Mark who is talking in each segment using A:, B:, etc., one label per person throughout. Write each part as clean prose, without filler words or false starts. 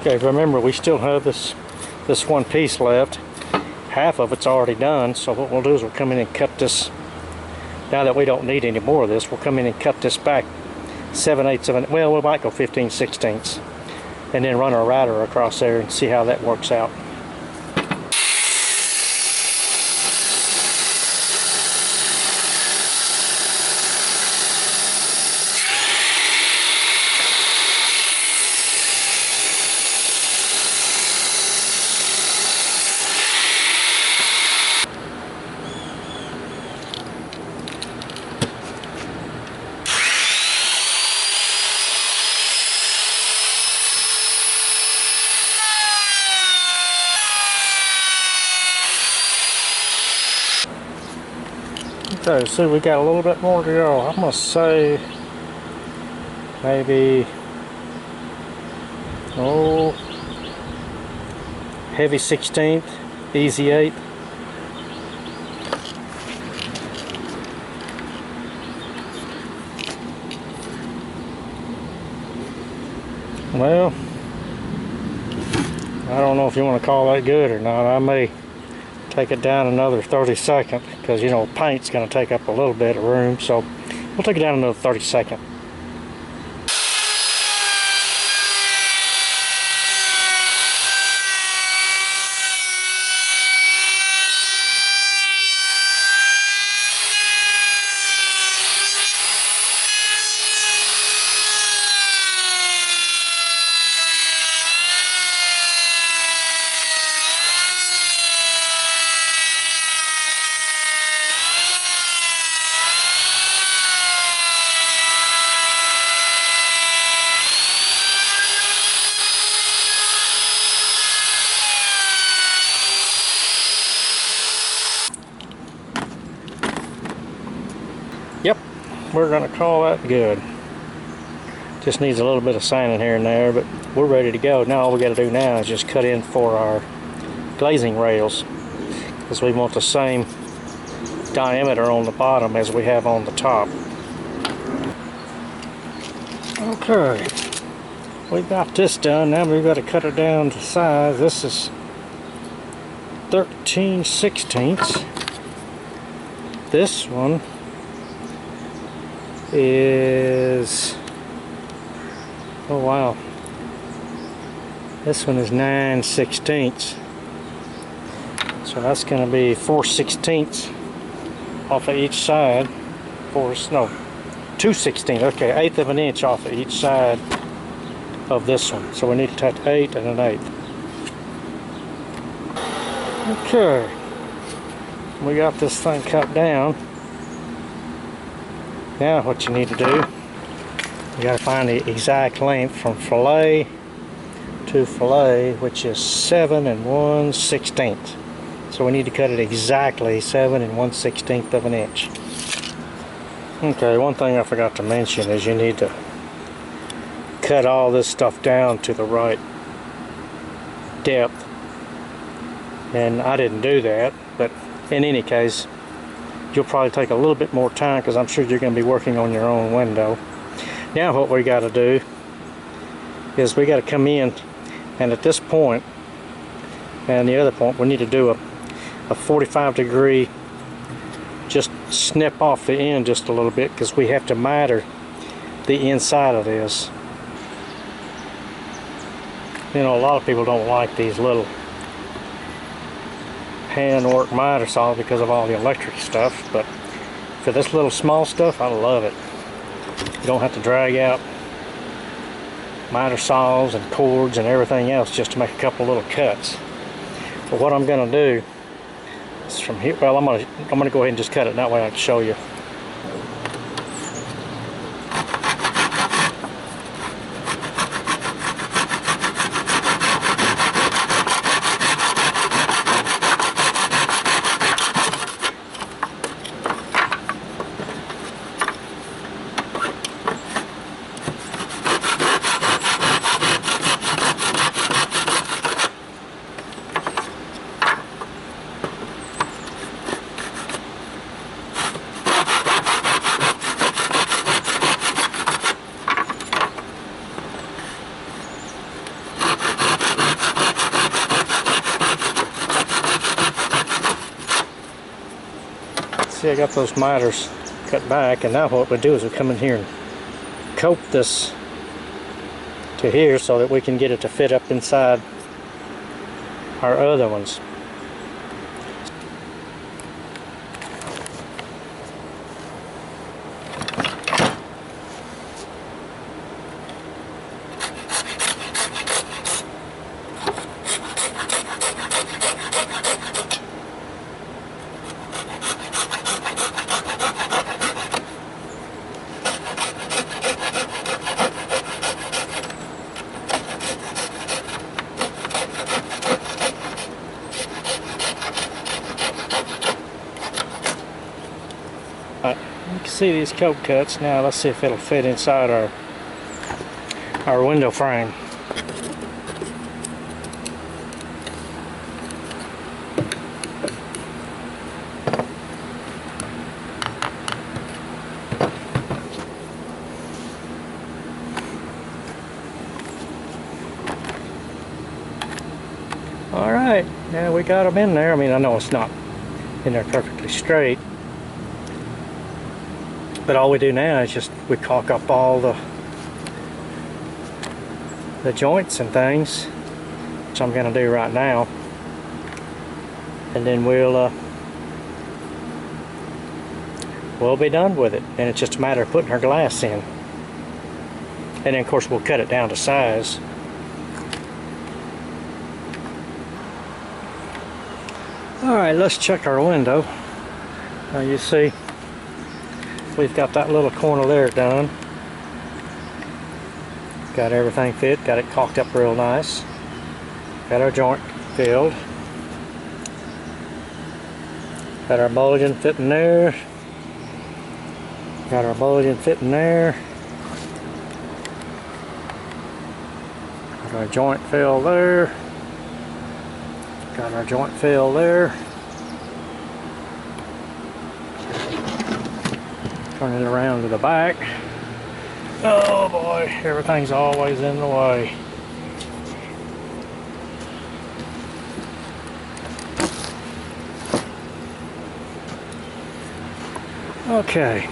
A: Okay, remember we still have this one piece left. Half of it's already done, so what we'll do is we'll come in and cut this. Now that we don't need any more of this, we'll come in and cut this back 7/8 of an, well, we might go 15/16, and then run our router across there and see how that works out. Okay, so we got a little bit more to go. I'm gonna say maybe, heavy 16th, easy 8th. Well, I don't know if you want to call that good or not. I may take it down another 32nd, because you know paint's going to take up a little bit of room, so we'll take it down another 32nd. Yep, we're gonna call that good. Just needs a little bit of sanding here and there, but we're ready to go. Now all we gotta do now is just cut in for our glazing rails, because we want the same diameter on the bottom as we have on the top. Okay, we got this done. Now we've got to cut it down to size. This is 13/16. This one is, oh wow, this one is 9/16. So that's going to be 4/16 off of each side. 2/16. Okay, 1/8 of an inch off of each side of this one. So we need to touch 8 and an 1/8. Okay, we got this thing cut down. Now what you need to do, you got to find the exact length from fillet to fillet, which is 7 1/16. So we need to cut it exactly 7 1/16 of an inch. Okay, one thing I forgot to mention is you need to cut all this stuff down to the right depth. And I didn't do that, but in any case, you'll probably take a little bit more time, because I'm sure you're going to be working on your own window. Now what we got to do is we got to come in, and at this point and the other point, we need to do a 45-degree, just snip off the end just a little bit, because we have to miter the inside of this. You know, a lot of people don't like these little hand work miter saws because of all the electric stuff, but for this little small stuff, I love it. You don't have to drag out miter saws and cords and everything else just to make a couple little cuts. But what I'm going to do is from here, well, I'm going to go ahead and just cut it, that way I can show you. See, I got those miters cut back, and now what we do is we come in here and coat this to here so that we can get it to fit up inside our other ones. You can see these coat cuts. Now let's see if it'll fit inside our window frame. Alright, now we got them in there. I mean, I know it's not in there perfectly straight, but all we do now is just we caulk up all the joints and things, which I'm going to do right now, and then we'll be done with it. And it's just a matter of putting our glass in, and then of course we'll cut it down to size. Alright, let's check our window. Now you see we've got that little corner there done. Got everything fit, got it caulked up real nice. Got our joint filled. Got our mulligan fitting there. Got our mulligan fitting there. Got our joint filled there. Got our joint filled there. Turn it around to the back. Oh boy, everything's always in the way. Okay.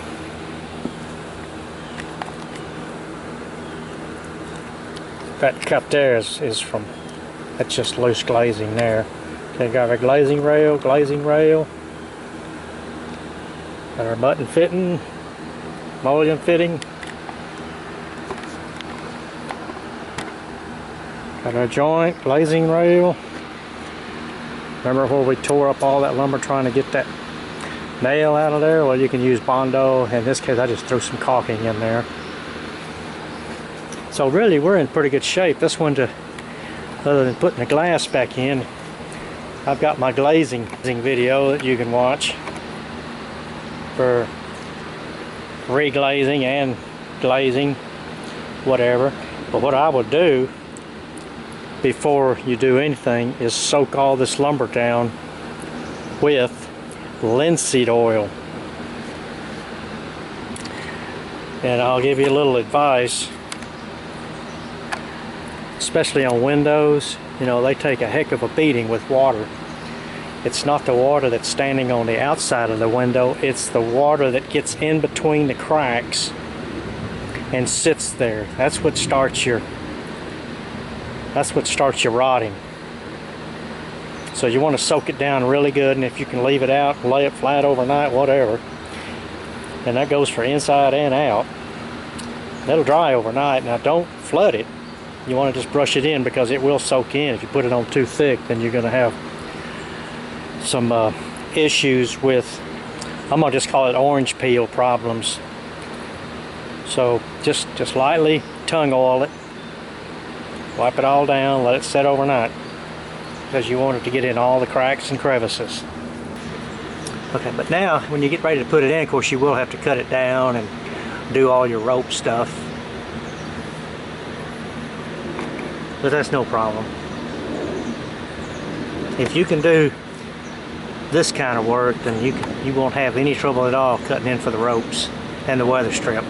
A: That cut there is from, that's just loose glazing there. Okay, got our glazing rail. Got our button fitting, mulligan fitting. Got our joint, glazing rail. Remember where we tore up all that lumber trying to get that nail out of there? Well, you can use Bondo. In this case, I just threw some caulking in there. So really, we're in pretty good shape. This one, other than putting the glass back in, I've got my glazing video that you can watch for reglazing and glazing, whatever. But what I would do before you do anything is soak all this lumber down with linseed oil. And I'll give you a little advice, especially on windows. You know, they take a heck of a beating with water. It's not the water that's standing on the outside of the window, it's the water that gets in between the cracks and sits there. That's what starts your rotting. So you want to soak it down really good, and if you can leave it out, lay it flat overnight, whatever. And that goes for inside and out. That'll dry overnight. Now don't flood it. You want to just brush it in because it will soak in. If you put it on too thick, then you're going to have some issues with, I'm going to just call it orange peel problems. So just lightly tongue oil it, wipe it all down, let it set overnight, because you want it to get in all the cracks and crevices. Okay, but now when you get ready to put it in, of course you will have to cut it down and do all your rope stuff. But that's no problem. If you can do this kind of work, then you won't have any trouble at all cutting in for the ropes and the weather strip.